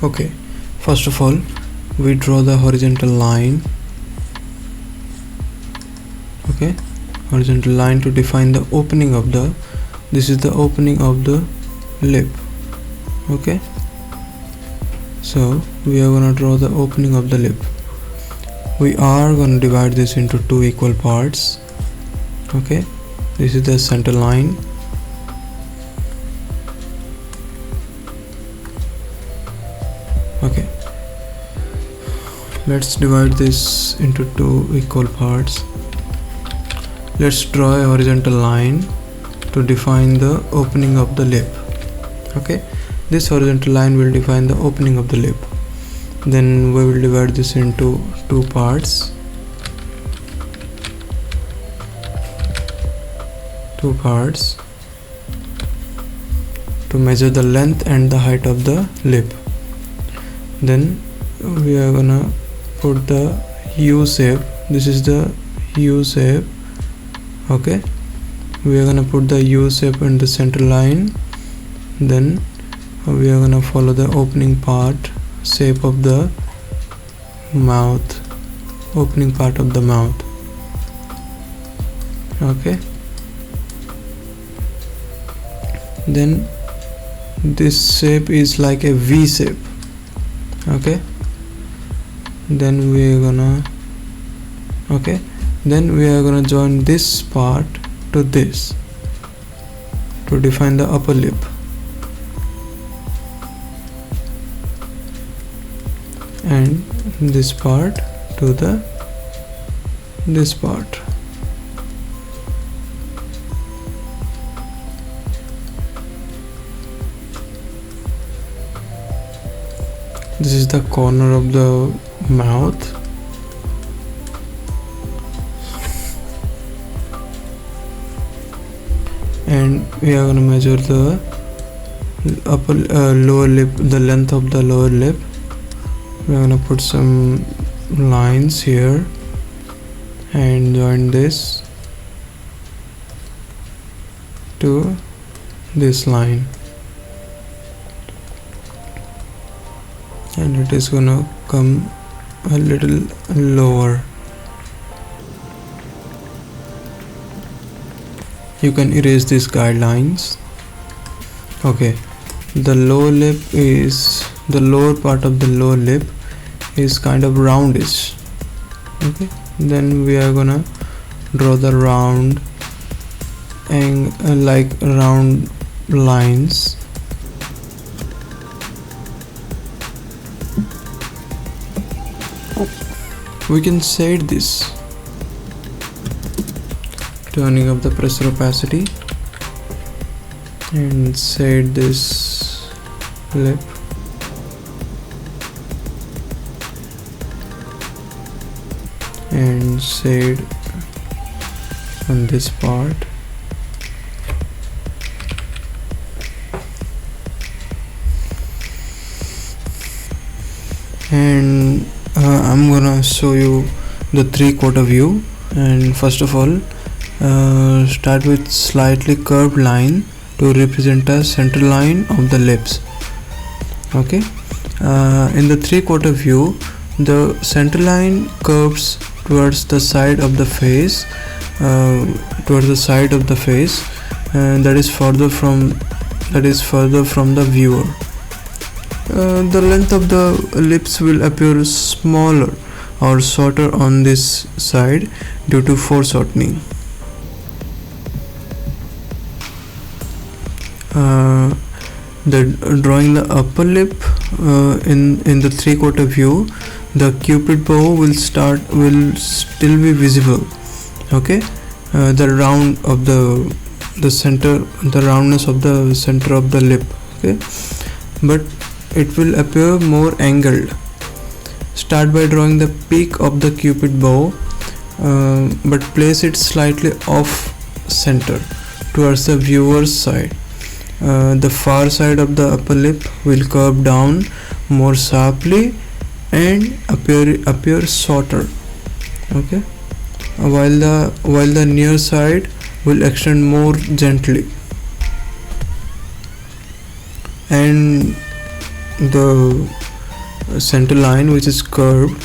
Okay, first of all we draw the horizontal line. Okay, horizontal line to define the opening of the, this is the opening of the lip. Okay, so we are gonna draw the opening of the lip. We are gonna divide this into two equal parts. Okay, this is the center line. Okay, let's divide this into two equal parts. Let's draw a horizontal line to define the opening of the lip. Okay, this horizontal line will define the opening of the lip. Then we will divide this into two parts. To measure the length and the height of the lip. Then we are gonna put the U shape. This is the U shape. Okay, we are gonna put the U shape in the center line. Then we are gonna follow the opening part, shape of the mouth, opening part of the mouth. Okay, then this shape is like a V shape. Okay, then we are gonna join this part to this to define the upper lip. And this part to this part. This is the corner of the mouth. And we are going to measure the upper lower lip, the length of the lower lip. We are going to put some lines here and join this to this line. And it is gonna come a little lower. You can erase these guidelines. Okay, the lower lip is, the lower part of the lower lip is kind of roundish. Okay, then we are gonna draw the round and like round lines. We can shade this, turning up the pressure opacity, and shade this lip. And shade on this part. And I'm gonna show you the 3/4 view. And first of all, start with slightly curved line to represent a center line of the lips. Okay, in the 3/4 view, the center line curves towards the side of the face, that is further from the viewer. The length of the lips will appear smaller or shorter on this side due to foreshortening. Drawing the upper lip in the 3/4 view, the cupid bow will still be visible. Okay, the roundness of the center of the lip. Okay, but it will appear more angled. Start by drawing the peak of the cupid bow, but place it slightly off center towards the viewer's side. The far side of the upper lip will curve down more sharply and appear shorter. Okay, while the near side will extend more gently, and the center line which is curved,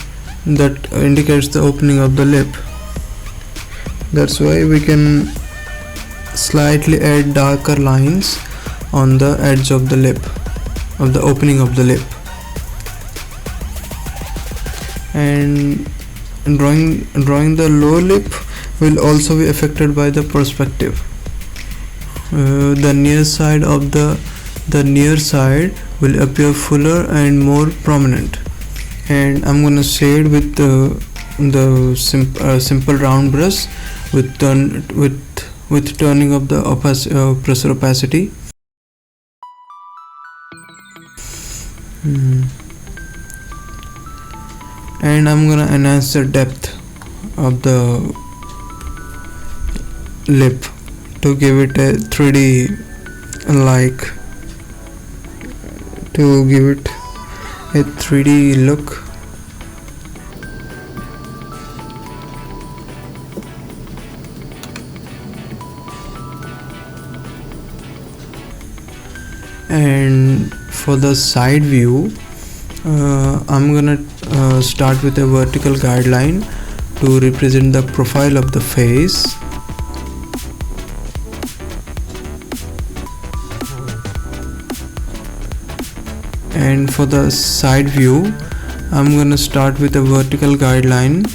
that indicates the opening of the lip. That's why we can slightly add darker lines on the edge of the lip, of the opening of the lip. And drawing the lower lip will also be affected by the perspective. The near side will appear fuller and more prominent, and I'm gonna shade with the simple round brush with turning of the pressure opacity. And I'm gonna enhance the depth of the lip to give it a 3D look. And for the side view, I'm gonna start with a vertical guideline to represent the profile of the face. And for the side view, I'm gonna start with a vertical guideline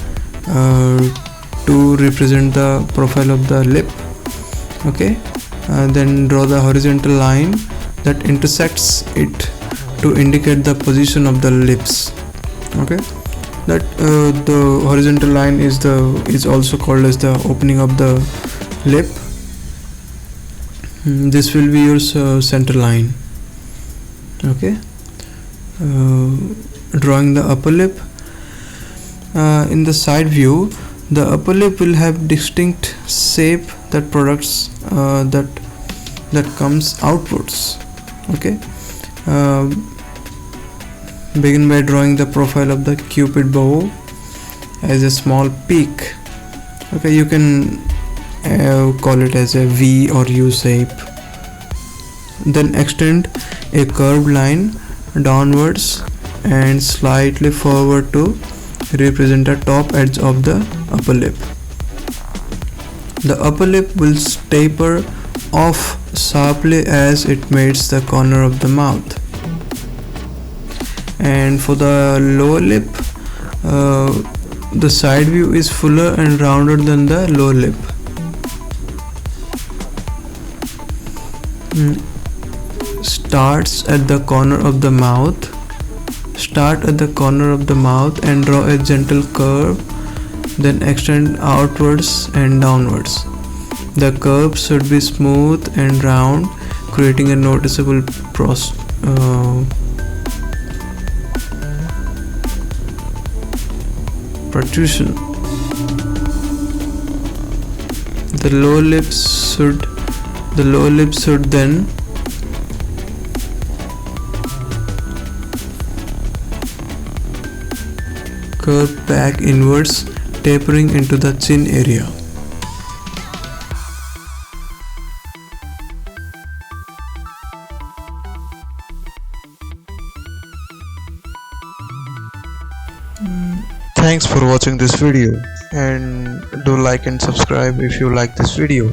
to represent the profile of the lip. Okay, then draw the horizontal line that intersects it to indicate the position of the lips. Okay, that the horizontal line is also called as the opening of the lip. This will be your center line. Okay, drawing the upper lip. In the side view, the upper lip will have distinct shape that comes outwards. Okay, begin by drawing the profile of the cupid bow as a small peak. Okay, you can call it as a V or U shape. Then extend a curved line downwards and slightly forward to represent the top edge of the upper lip. The upper lip will taper off sharply as it meets the corner of the mouth. And for the lower lip, the side view is fuller and rounder than the lower lip. Start at the corner of the mouth and draw a gentle curve, then extend outwards and downwards. The curve should be smooth and round, creating a noticeable protrusion. The lower lip should then curve back inwards, tapering into the chin area. Thanks for watching this video, and do like and subscribe if you like this video.